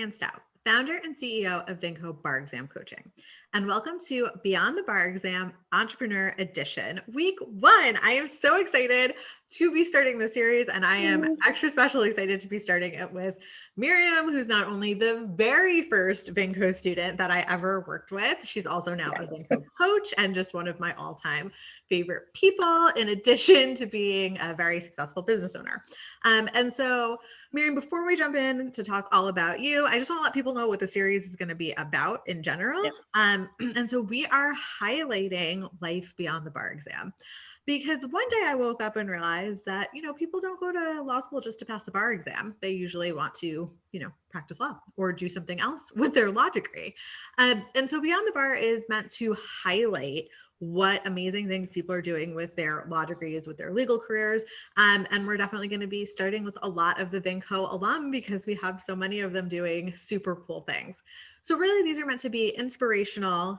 Marianne Stout, founder and CEO of Vinco Bar Exam Coaching. And welcome to Beyond the Bar Exam Entrepreneur Edition, week 1. I am so excited to be starting this series, and I am extra special excited to be starting it with Miriam, who's not only the very first Vinco student that I ever worked with, she's also now a Vinco coach and just one of my all-time favorite people, in addition to being a very successful business owner. And so, Miriam, before we jump in to talk all about you, I just want to let people know what the series is going to be about in general. And so we are highlighting life beyond the bar exam. Because one day I woke up and realized that, people don't go to law school just to pass the bar exam. They usually want to, practice law or do something else with their law degree. And so Beyond the Bar is meant to highlight what amazing things people are doing with their law degrees, with their legal careers. And we're definitely going to be starting with a lot of the Vinco alum because we have so many of them doing super cool things. So really, these are meant to be inspirational,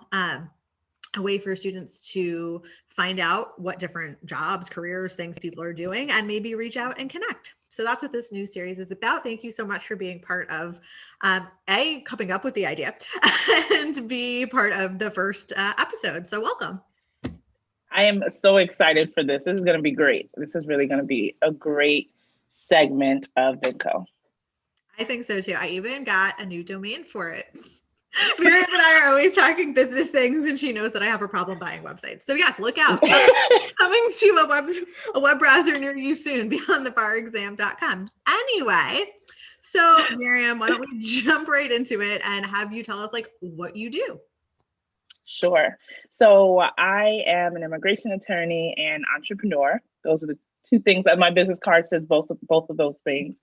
a way for students to find out what different jobs, careers, things people are doing, and maybe reach out and connect. So that's what this new series is about. Thank you so much for being part of, coming up with the idea and be part of the first episode. So welcome. I am so excited for this. This is going to be great. This is really going to be a great segment of Vinco. I think so too. I even got a new domain for it. Miriam and I are always talking business things, and she knows that I have a problem buying websites. So yes, look out. Coming to a web browser near you soon, beyondthebarexam.com. Anyway, so Miriam, why don't we jump right into it and have you tell us what you do? Sure. So I am an immigration attorney and entrepreneur. Those are the two things that my business card says, both of those things.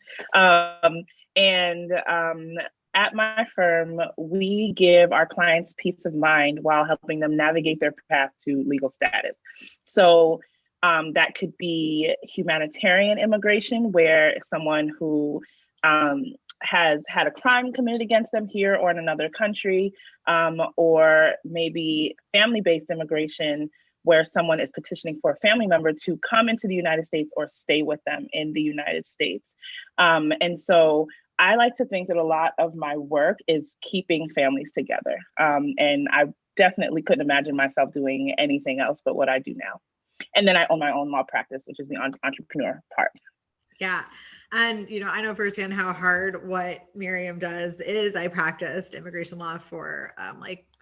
At my firm, we give our clients peace of mind while helping them navigate their path to legal status. So that could be humanitarian immigration, where someone who has had a crime committed against them here or in another country, or maybe family-based immigration, where someone is petitioning for a family member to come into the United States or stay with them in the United States. And so I like to think that a lot of my work is keeping families together. And I definitely couldn't imagine myself doing anything else but what I do now. And then I own my own law practice, which is the entrepreneur part. Yeah. And, I know firsthand how hard what Miriam does is. I practiced immigration law for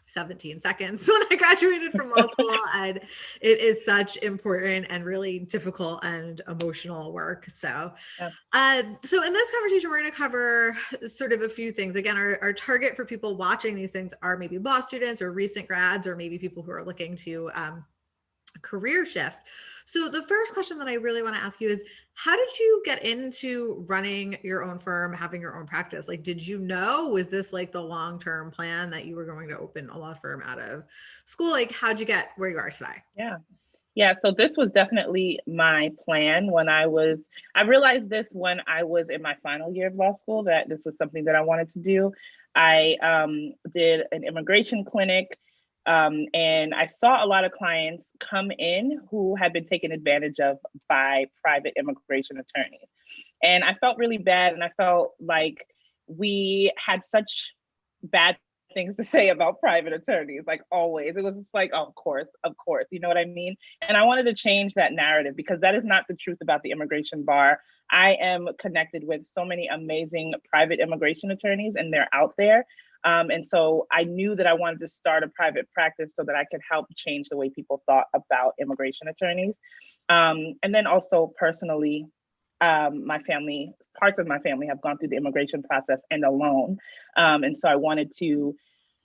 17 seconds when I graduated from law school. And it is such important and really difficult and emotional work. So, so in this conversation, we're going to cover sort of a few things. Again, our target for people watching these things are maybe law students or recent grads, or maybe people who are looking to career shift. So the first question that I really want to ask you is, how did you get into running your own firm, having your own practice? Did you know, was this the long-term plan that you were going to open a law firm out of school? How'd you get where you are today? Yeah. So this was definitely my plan I realized this when I was in my final year of law school, that this was something that I wanted to do. I did an immigration clinic. And I saw a lot of clients come in who had been taken advantage of by private immigration attorneys. And I felt really bad. And I felt like we had such bad things to say about private attorneys, always. It was just of course, you know what I mean? And I wanted to change that narrative, because that is not the truth about the immigration bar. I am connected with so many amazing private immigration attorneys, and they're out there. And so I knew that I wanted to start a private practice so that I could help change the way people thought about immigration attorneys. And then also personally, parts of my family have gone through the immigration process and alone. And so I wanted to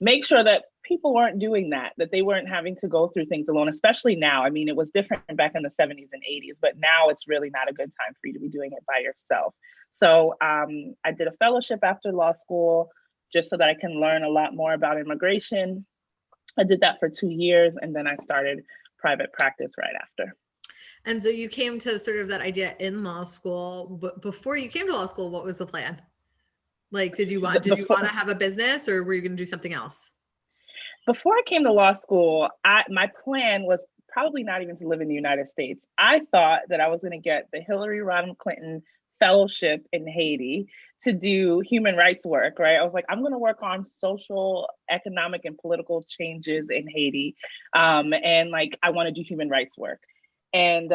make sure that people weren't doing that they weren't having to go through things alone, especially now. I mean, it was different back in the 70s and 80s, but now it's really not a good time for you to be doing it by yourself. So I did a fellowship after law school, just so that I can learn a lot more about immigration. I did that for 2 years, and then I started private practice right after. And so you came to sort of that idea in law school, but before you came to law school, what was the plan? Did you want to have a business, or were you going to do something else? Before I came to law school, my plan was probably not even to live in the United States. I thought that I was going to get the Hillary Rodham Clinton fellowship in Haiti to do human rights work, right? I was like, I'm going to work on social, economic, and political changes in Haiti. And like, I want to do human rights work. And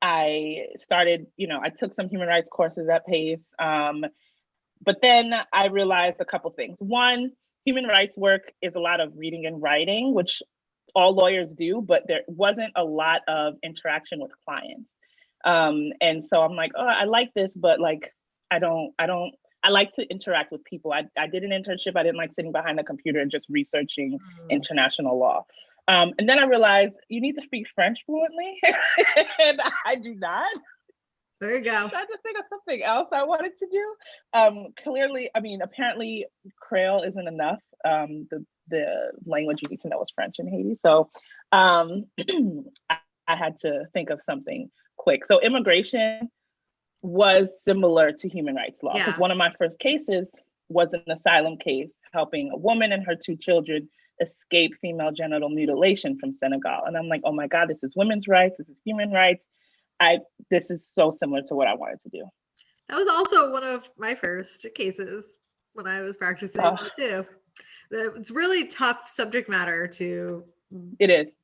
I started, I took some human rights courses at Pace. But then I realized a couple things. One, human rights work is a lot of reading and writing, which all lawyers do, but there wasn't a lot of interaction with clients. And so I'm like, oh, I like this, but like, I like to interact with people. I did an internship. I didn't like sitting behind a computer and just researching international law. And then I realized you need to speak French fluently, and I do not. There you go. So I had to think of something else I wanted to do. Clearly, I mean, apparently Creole isn't enough. The language you need to know is French in Haiti. So I had to think of something quick. So immigration was similar to human rights law, because one of my first cases was an asylum case helping a woman and her 2 children escape female genital mutilation from Senegal. And I'm like, oh my God, this is women's rights, this is human rights. This is so similar to what I wanted to do. That was also one of my first cases when I was practicing too. It's really tough subject matter to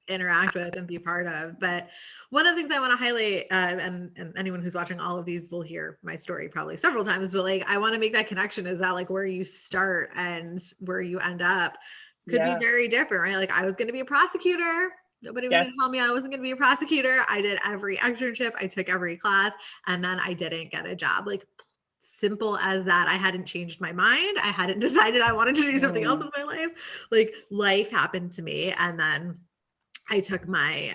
interact with and be part of. But one of the things I want to highlight, and anyone who's watching all of these will hear my story probably several times, but like I want to make that connection, is that like where you start and where you end up could be very different, right? Like I was going to be a prosecutor. Nobody was going to tell me I wasn't going to be a prosecutor. I did every internship. I took every class, and then I didn't get a job. Like simple as that. I hadn't changed my mind. I hadn't decided I wanted to do something else with my life. Like life happened to me. And then I took my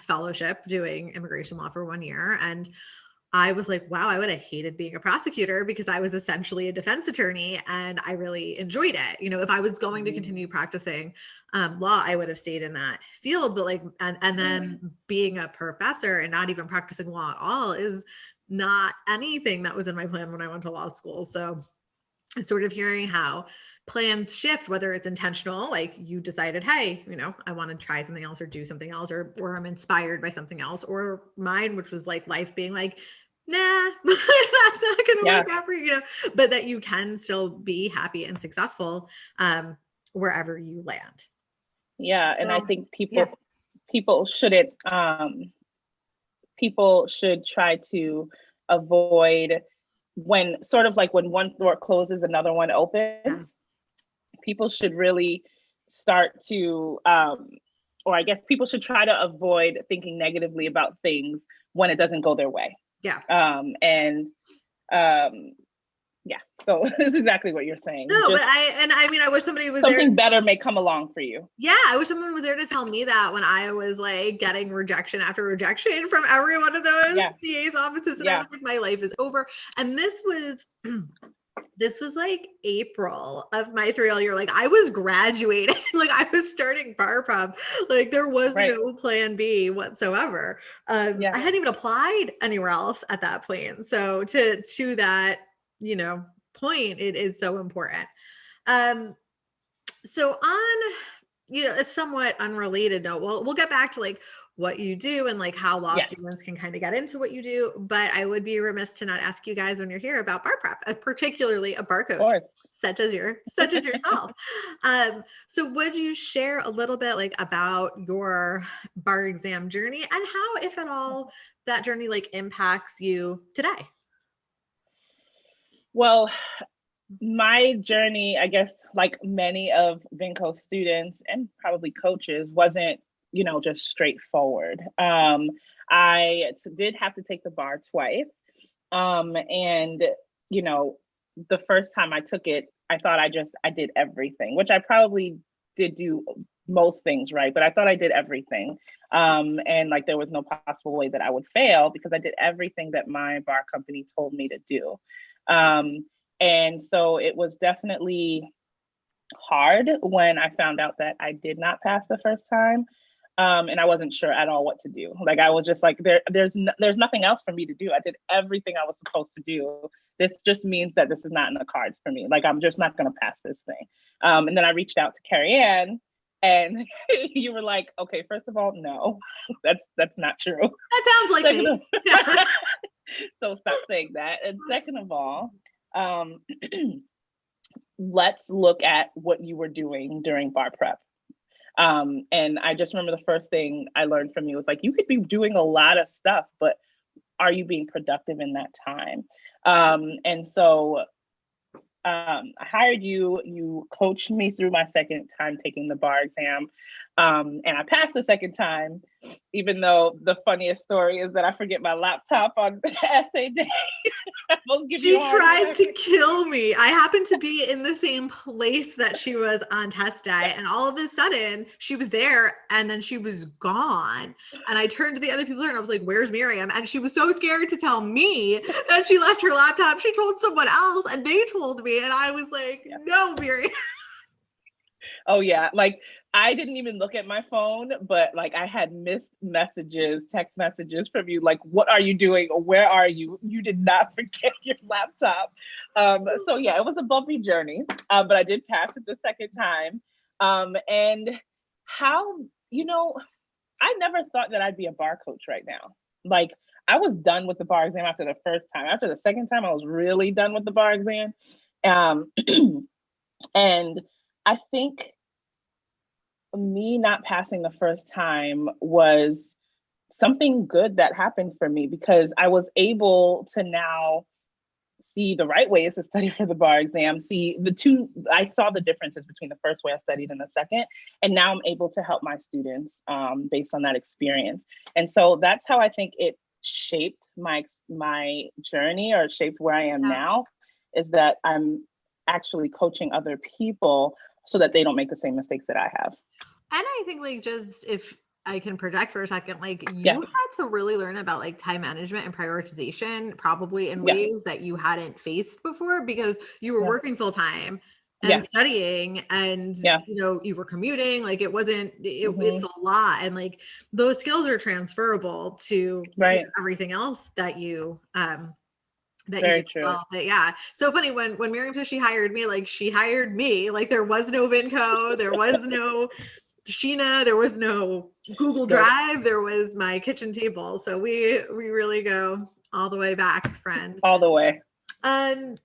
fellowship doing immigration law for 1 year. And I was like, wow, I would have hated being a prosecutor, because I was essentially a defense attorney and I really enjoyed it. If I was going to continue practicing law, I would have stayed in that field. But like, and then being a professor and not even practicing law at all is not anything that was in my plan when I went to law school. So sort of hearing how plans shift, whether it's intentional, like you decided, hey, I want to try something else or do something else, or I'm inspired by something else, or mine, which was like life being like, nah, that's not going to work out for you, but that you can still be happy and successful wherever you land. Yeah. And I think people shouldn't, people should try to avoid when one door closes, another one opens. People should really start to, or I guess people should try to avoid thinking negatively about things when it doesn't go their way. So this is exactly what you're saying. No, but I wish somebody was something better may come along for you. Yeah, I wish someone was there to tell me that when I was like getting rejection after rejection from every one of those TA's offices, and I was like, my life is over. And this was like April of my 3L year. Like I was graduating, like I was starting bar prep. Like there was no plan B whatsoever. I hadn't even applied anywhere else at that point. So to that, point, it is so important. So on, a somewhat unrelated note, we'll get back to like what you do and like how law students can kind of get into what you do. But I would be remiss to not ask you guys when you're here about bar prep, particularly a bar coach such as yourself. So would you share a little bit like about your bar exam journey and how, if at all, that journey like impacts you today? Well, my journey, I guess, like many of Vinco students and probably coaches, wasn't, just straightforward. I did have to take the bar twice. And, the first time I took it, I thought I did everything, which I probably did do most things right, but I thought I did everything. And like there was no possible way that I would fail because I did everything that my bar company told me to do. And so it was definitely hard when I found out that I did not pass the first time. And I wasn't sure at all what to do. Like, I was just like, there's nothing else for me to do. I did everything I was supposed to do. This just means that this is not in the cards for me. Like, I'm just not going to pass this thing. And then I reached out to Carrie Ann, and you were like, okay, first of all, no, that's not true. That sounds like me. So stop saying that. And second of all, um, let's look at what you were doing during bar prep. And I just remember the first thing I learned from you was like, you could be doing a lot of stuff, but are you being productive in that time? And so I hired you, you coached me through my second time taking the bar exam. And I passed the second time, even though the funniest story is that I forget my laptop on essay day. I'm supposed to give She you tried hardware. to kill me. I happened to be in the same place that she was on test day, and all of a sudden she was there and then she was gone. And I turned to the other people and I was like, "Where's Miriam?" And she was so scared to tell me that she left her laptop. She told someone else and they told me. And I was like, "No, Miriam." Oh yeah, like I didn't even look at my phone, but like I had missed messages, text messages from you, like, what are you doing? Or where are you? You did not forget your laptop. So yeah, it was a bumpy journey, but I did pass it the second time. And how, you know, I never thought that I'd be a bar coach right now. Like I was done with the bar exam after the first time. After the second time, I was really done with the bar exam. Um, and I think me not passing the first time was something good that happened for me because I was able to now see the right ways to study for the bar exam, see the two, I saw the differences between the first way I studied and the second, and now I'm able to help my students based on that experience. And so that's how I think it shaped my journey or shaped where I am now, is that I'm actually coaching other people so that they don't make the same mistakes that I have. And I think like just if I can project for a second, like Yeah, you had to really learn about like time management and prioritization, probably in yeah, ways that you hadn't faced before because you were yeah, working full time yeah, and studying and yeah. you were commuting. Like it wasn't it's Hmm. a lot. And like those skills are transferable to Right. everything else that you do Very as true. well. But yeah, so funny when Miriam said she hired me, like she hired me. Like there was no Vinco, there was no Sheena, there was no Google Right. Drive, there was my kitchen table. So we really go all the way back, friend. All the way. Um,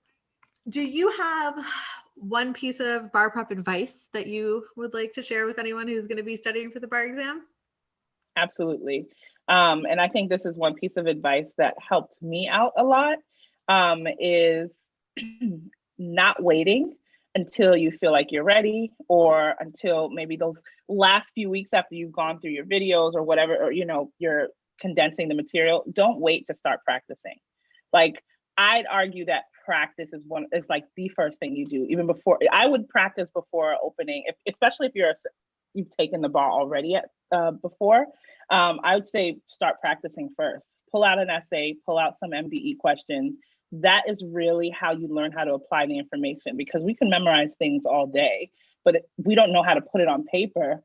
do you have one piece of bar prep advice that you would like to share with anyone who's going to be studying for the bar exam? Absolutely. And I think this is one piece of advice that helped me out a lot, is not waiting until you feel like you're ready, or until maybe those last few weeks after you've gone through your videos or whatever, or you're condensing the material. Don't wait to start practicing. Like I'd argue that practice is like the first thing you do. Even before, I would practice before opening, especially if you've taken the bar already before. I would say start practicing first. Pull out an essay, pull out some MBE questions. That is really how you learn how to apply the information, because we can memorize things all day, but if we don't know how to put it on paper,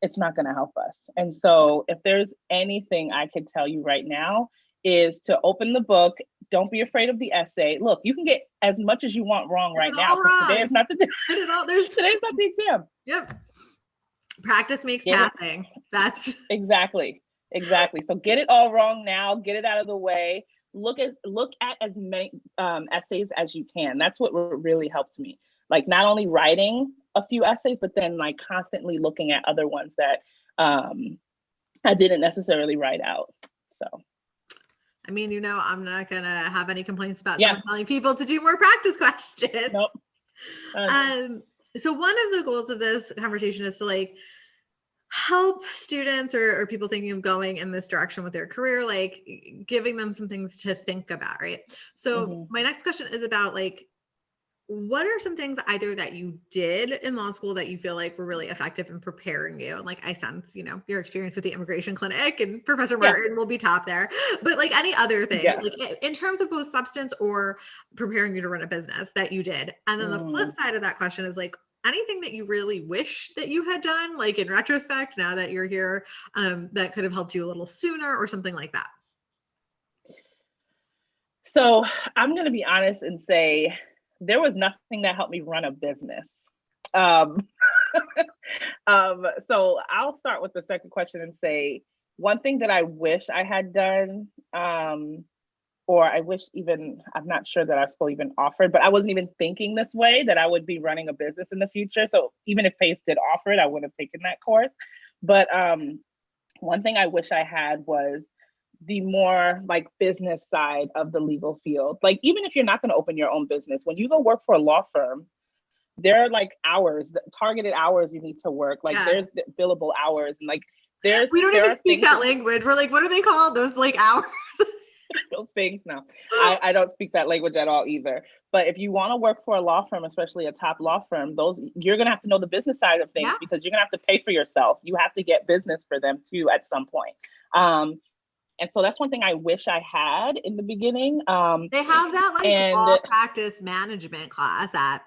it's not going to help us. And so if there's anything I could tell you right now, is to open the book. Don't be afraid of the essay. Look, you can get as much as you want wrong right now, because today is not the day. Today's not the exam. Yep. Practice makes Get passing. That's exactly. So get it all wrong now. Get it out of the way. Look at as many essays as you can. That's what really helped me. Like not only writing a few essays, but then like constantly looking at other ones that I didn't necessarily write out. So. I mean, I'm not going to have any complaints about Yeah. someone telling people to do more practice questions. Nope. So one of the goals of this conversation is to like help students or people thinking of going in this direction with their career, like giving them some things to think about, right? So my next question is about like, what are some things either that you did in law school that you feel like were really effective in preparing you? And like, I sense, your experience with the immigration clinic and Professor Martin will be top there, but like any other things, like in terms of both substance or preparing you to run a business that you did. And then the flip side of that question is like, anything that you really wish that you had done, like in retrospect, now that you're here, that could have helped you a little sooner or something like that. So I'm going to be honest and say there was nothing that helped me run a business. So I'll start with the second question and say one thing that I wish I had done or I wish even, I'm not sure that our school even offered, but I wasn't even thinking this way, that I would be running a business in the future. So even if PACE did offer it, I would have taken that course. But one thing I wish I had was the more like business side of the legal field. Like, even if you're not going to open your own business, when you go work for a law firm, there are like hours, targeted hours you need to work. Like there's billable hours, and like we don't there even are speak that language. We're like, what are they called? Those like hours. Those things. No, I don't speak that language at all either. But if you want to work for a law firm, especially a top law firm, you're gonna have to know the business side of things, because you're gonna have to pay for yourself. You have to get business for them too at some point. And so that's one thing I wish I had in the beginning. They have that like law practice management class at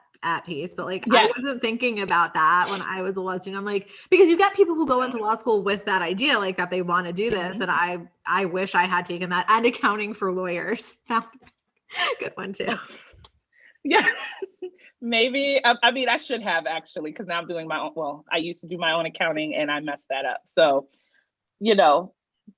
PACE, but like I wasn't thinking about that when I was a law student. I'm like, because you get people who go into law school with that idea, like that they want to do this, and I wish I had taken that, and accounting for lawyers. Good one too. Yeah. Maybe, I mean, I should have actually, because now I'm doing my own. Well, I used to do my own accounting and I messed that up. So,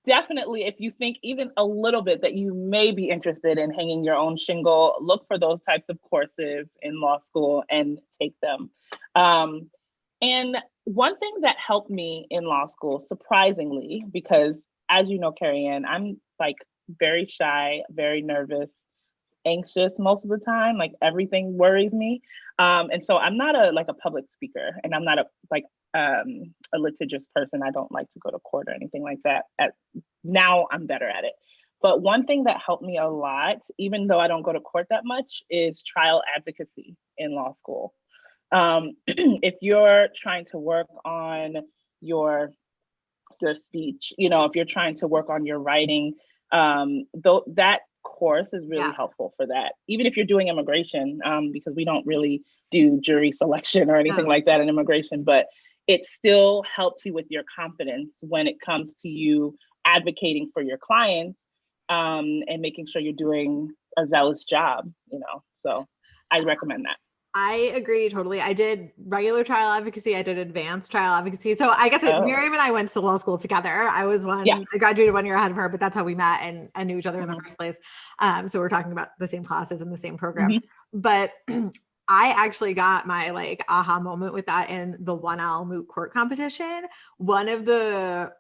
definitely, if you think even a little bit that you may be interested in hanging your own shingle, look for those types of courses in law school and take them. And one thing that helped me in law school, surprisingly, because as you know, Carrie Ann, I'm like very shy, very nervous, anxious most of the time. Like everything worries me. And so I'm not a public speaker, and I'm not a litigious person. I don't like to go to court or anything like that. Now I'm better at it. But one thing that helped me a lot, even though I don't go to court that much, is trial advocacy in law school. If you're trying to work on your speech, if you're trying to work on your writing, that course is really helpful for that. Even if you're doing immigration, because we don't really do jury selection or anything like that in immigration, but it still helps you with your confidence when it comes to you advocating for your clients, and making sure you're doing a zealous job, so I recommend that. I agree totally. I did regular trial advocacy. I did advanced trial advocacy. So I guess Miriam and I went to law school together. I graduated 1 year ahead of her, but that's how we met and knew each other in the first place. So we're talking about the same classes in the same program. But I actually got my like aha moment with that in the 1L moot court competition. One of the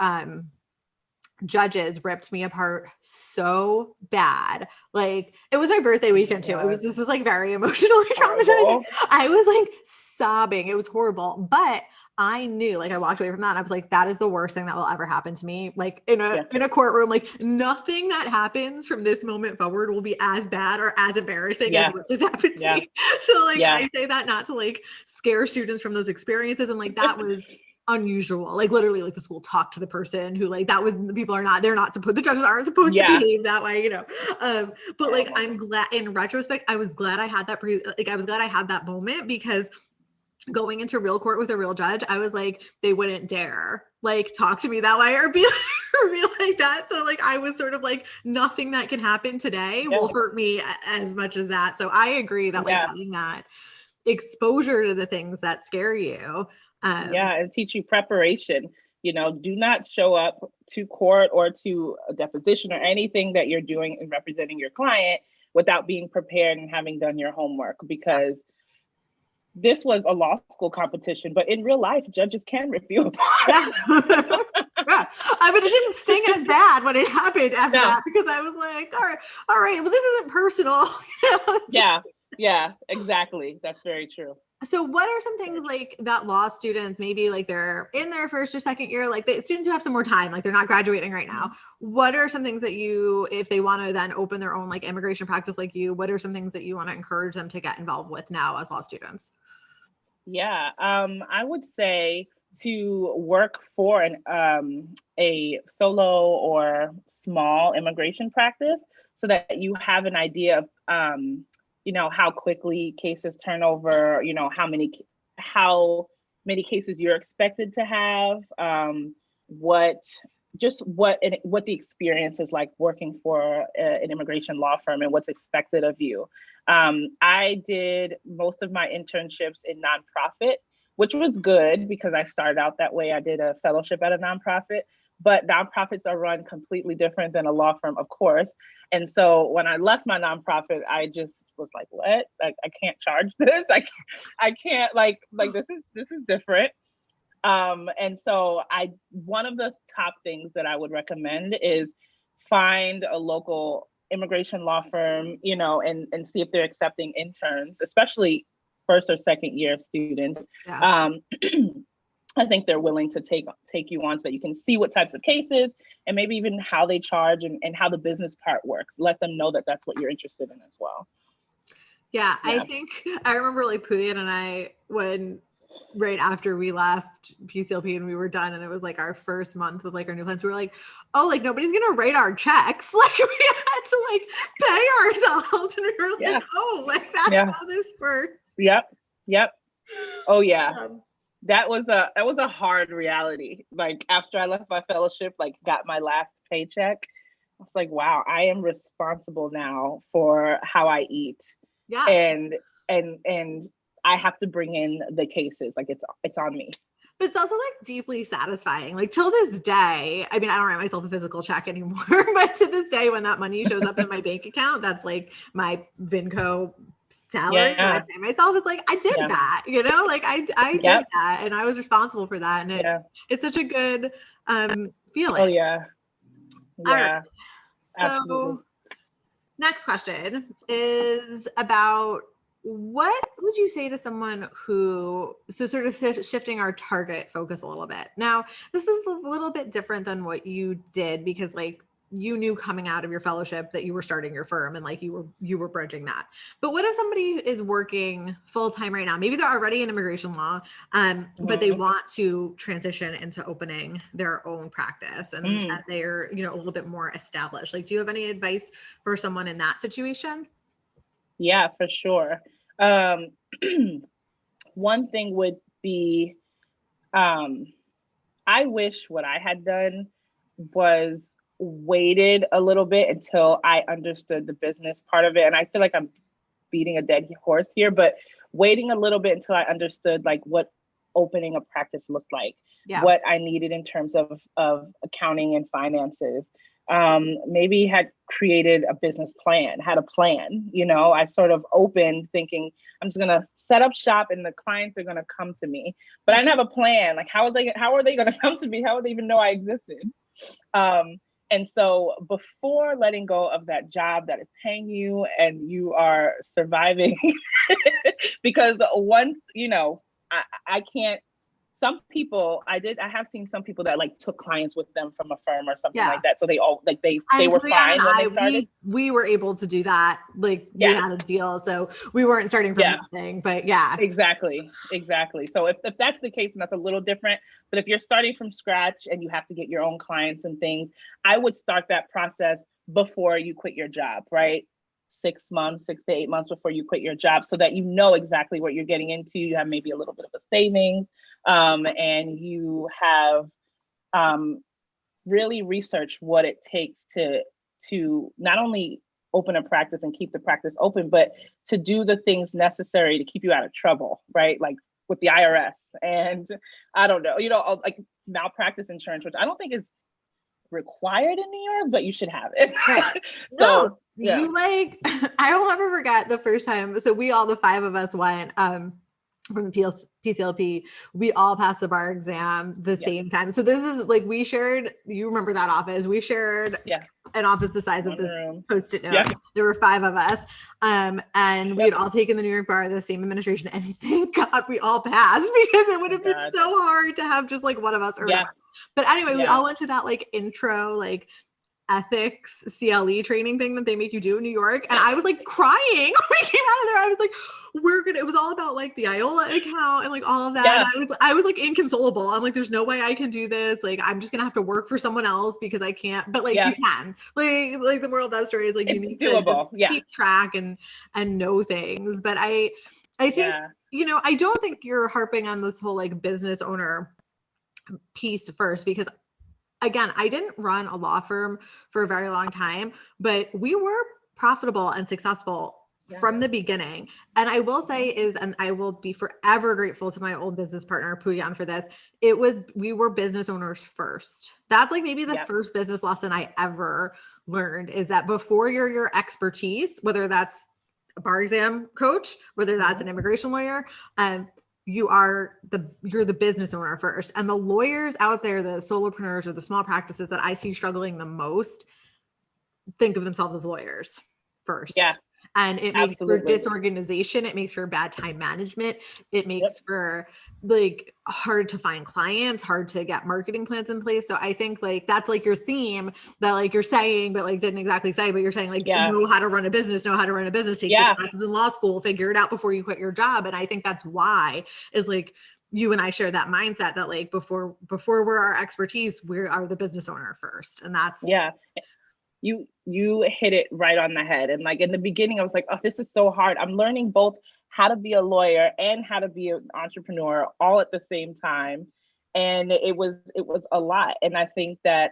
judges ripped me apart so bad. Like, it was my birthday weekend too. This was like very emotionally traumatizing. I was like sobbing. It was horrible. But I knew, like, I walked away from that and I was like, that is the worst thing that will ever happen to me. Like in a courtroom, like nothing that happens from this moment forward will be as bad or as embarrassing as what just happened to me. So like, I say that not to like scare students from those experiences. And like, that was unusual. Like literally, like the school talked to the person who like that was the judges aren't supposed to behave that way, but like I'm glad in retrospect, I was glad I had that I was glad I had that moment, because going into real court with a real judge, I was like, they wouldn't dare like talk to me that way or be like that. So like I was sort of like, nothing that can happen today will hurt me as much as that. So I agree that like getting that exposure to the things that scare you. And teach you preparation. Do not show up to court or to a deposition or anything that you're doing and representing your client without being prepared and having done your homework, because this was a law school competition, but in real life, judges can rip you apart. I mean, it didn't sting as bad when it happened after that, because I was like, all right, well, this isn't personal. Yeah, exactly. That's very true. So what are some things like that law students, maybe like they're in their first or second year, like the students who have some more time, like they're not graduating right now. What are some things that if they want to then open their own like immigration practice like you, what are some things that you want to encourage them to get involved with now as law students? Yeah, I would say to work for a solo or small immigration practice, so that you have an idea of how quickly cases turn over, how many cases you're expected to have, what the experience is like working for an immigration law firm and what's expected of you. I did most of my internships in nonprofit, which was good because I started out that way. I did a fellowship at a nonprofit, but nonprofits are run completely different than a law firm, of course. And so when I left my nonprofit, I just was like, what? Like, I can't charge this. I can't like this is different. And so one of the top things that I would recommend is find a local immigration law firm, you know, and see if they're accepting interns, especially first or second year students. Yeah. I think they're willing to take you on so that you can see what types of cases and maybe even how they charge and how the business part works. Let them know that that's what you're interested in as well. Yeah, I think I remember like Puyan and I, when right after we left PCLP and we were done and it was like our first month with like our new clients, we were like, oh, like nobody's gonna write our checks. Like we had to like pay ourselves and we were like, oh, like that's how this works. Yep. Oh yeah. That was a hard reality. Like after I left my fellowship, like got my last paycheck, I was like, wow, I am responsible now for how I eat. Yeah. And I have to bring in the cases. Like it's on me. But it's also like deeply satisfying. Like till this day, I mean, I don't write myself a physical check anymore, but to this day, when that money shows up in my bank account, that's like my Vinco salary that I pay myself. It's like, I did that, you know, like I did that and I was responsible for that. And it's such a good feeling. Oh yeah. All right. So absolutely. Next question is about what would you say to someone who, so sort of shifting our target focus a little bit. Now, this is a little bit different than what you did because like you knew coming out of your fellowship that you were starting your firm and like you were bridging that. But what if somebody is working full time right now? Maybe they're already in immigration law, but they want to transition into opening their own practice and they're, you know, a little bit more established. Like, do you have any advice for someone in that situation? Yeah, for sure. One thing would be, I wish what I had done was waited a little bit until I understood the business part of it. And I feel like I'm beating a dead horse here, but waiting a little bit until I understood like what opening a practice looked like, what I needed in terms of accounting and finances. Maybe had created a business plan, had a plan, you know, I sort of opened thinking I'm just going to set up shop and the clients are going to come to me, but I didn't have a plan. Like, how are they going to come to me? How would they even know I existed? And so before letting go of that job that is paying you and you are surviving, because once, you know, I can't, some people, I have seen some people that like took clients with them from a firm or something like that. So they all like, they were fine when they started. We were able to do that. Like we had a deal. So we weren't starting from nothing, but Exactly. So if that's the case, and that's a little different, but if you're starting from scratch and you have to get your own clients and things, I would start that process before you quit your job, right? 6 to 8 months before you quit your job, so that you know exactly what you're getting into. You have maybe a little bit of a savings, and you have really researched what it takes to not only open a practice and keep the practice open, but to do the things necessary to keep you out of trouble, right? Like with the IRS and I don't know, you know, like malpractice insurance, which I don't think is required in New York, but you should have it. Right. So, you like, I will never forget the first time. So we all, the 5 of us went from the PCLP, we all passed the bar exam the same time. So this is like, we shared, you remember that office, we shared an office the size of this Post-it note. There were 5 of us. And we had all taken the New York bar, the same administration, and thank God we all passed, because it would have been so hard to have just like one of us or not. But anyway, we all went to that like intro, like ethics CLE training thing that they make you do in New York. And I was like crying when we came out of there. I was like, it was all about like the IOLA account and like all of that. And I was like inconsolable. I'm like, there's no way I can do this. Like, I'm just going to have to work for someone else because I can't, but like you can, like the moral of that story is like, you need to keep track and know things. But I think, you know, I don't think you're harping on this whole like business owner piece first, because again, I didn't run a law firm for a very long time, but we were profitable and successful from the beginning. And I will say and I will be forever grateful to my old business partner, Puyan, for this. We were business owners first. That's like maybe the first business lesson I ever learned, is that before you're your expertise, whether that's a bar exam coach, whether that's an immigration lawyer, you're the business owner first. And the lawyers out there, the solopreneurs or the small practices that I see struggling the most, think of themselves as lawyers first. Yeah. And it makes for disorganization. It makes for bad time management. It makes for like hard to find clients, hard to get marketing plans in place. So I think like that's like your theme that like you're saying, but like didn't exactly say, but you're saying like know how to run a business, take the classes in law school, figure it out before you quit your job. And I think that's why is like you and I share that mindset that like before we're our expertise, we are the business owner first. And that's You hit it right on the head. And like in the beginning, I was like, oh, this is so hard. I'm learning both how to be a lawyer and how to be an entrepreneur all at the same time. And it was a lot. And I think that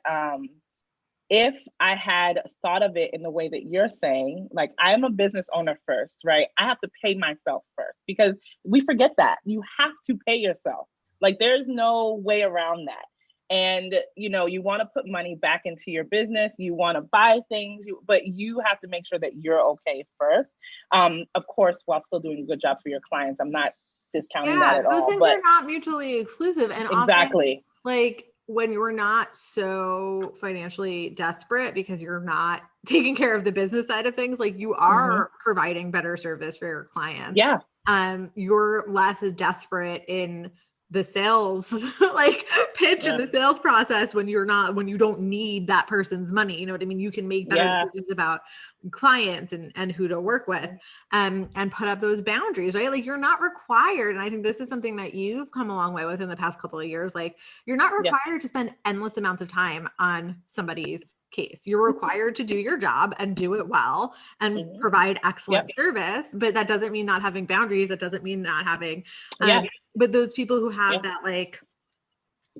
if I had thought of it in the way that you're saying, like I'm a business owner first, right? I have to pay myself first, because we forget that you have to pay yourself. Like there's no way around that. And, you know, you want to put money back into your business, you want to buy things, but you have to make sure that you're okay first. Of course, while still doing a good job for your clients. I'm not discounting that at all. Those things are not mutually exclusive. And exactly. Often, like when you're not so financially desperate because you're not taking care of the business side of things, like you are providing better service for your clients. Yeah. You're less desperate in the sales like pitch in the sales process when you don't need that person's money. You know what I mean? You can make better decisions about clients and who to work with, and put up those boundaries, right? Like you're not required. And I think this is something that you've come a long way with in the past couple of years. Like you're not required to spend endless amounts of time on somebody's case. You're required to do your job and do it well and provide excellent service, but that doesn't mean not having boundaries. That doesn't mean not having, but those people who have that like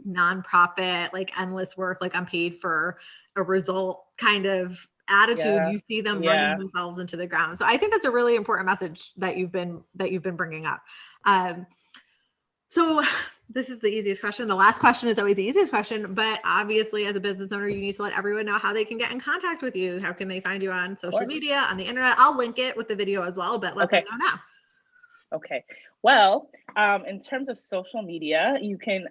nonprofit, like endless work, like I'm paid for a result kind of attitude, you see them running themselves into the ground. So I think that's a really important message that you've been bringing up. So this is the easiest question. The last question is always the easiest question, but obviously as a business owner, you need to let everyone know how they can get in contact with you. How can they find you on social media, on the internet? I'll link it with the video as well, but let them know now. Okay. Well, in terms of social media,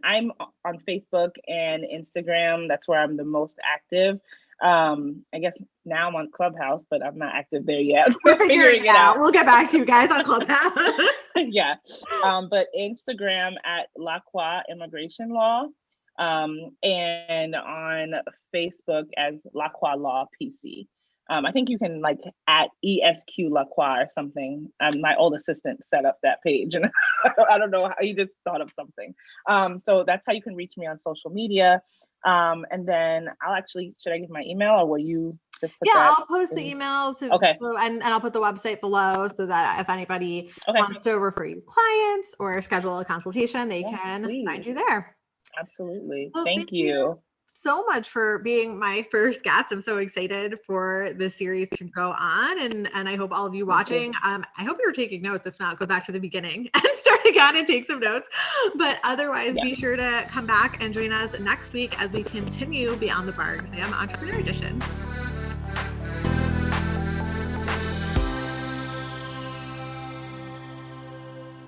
I'm on Facebook and Instagram. That's where I'm the most active. I guess now I'm on Clubhouse, but I'm not active there yet. We're figuring it out. We'll get back to you guys on Clubhouse. But Instagram at Lacroix Immigration Law, and on Facebook as Lacroix Law PC. I think you can like at ESQ Lacroix or something. My old assistant set up that page, and I don't know how he just thought of something. So that's how you can reach me on social media. And then should I give my email, or will you just put that? I'll post the email and I'll put the website below so that if anybody wants to refer you clients or schedule a consultation, they can find you there. Absolutely. Well, thank you so much for being my first guest. I'm so excited for this series to go on, and I hope all of you watching, I hope you're taking notes. If not, go back to the beginning and start again and take some notes. But otherwise, be sure to come back and join us next week as we continue Beyond the Bar Exam Entrepreneur Edition.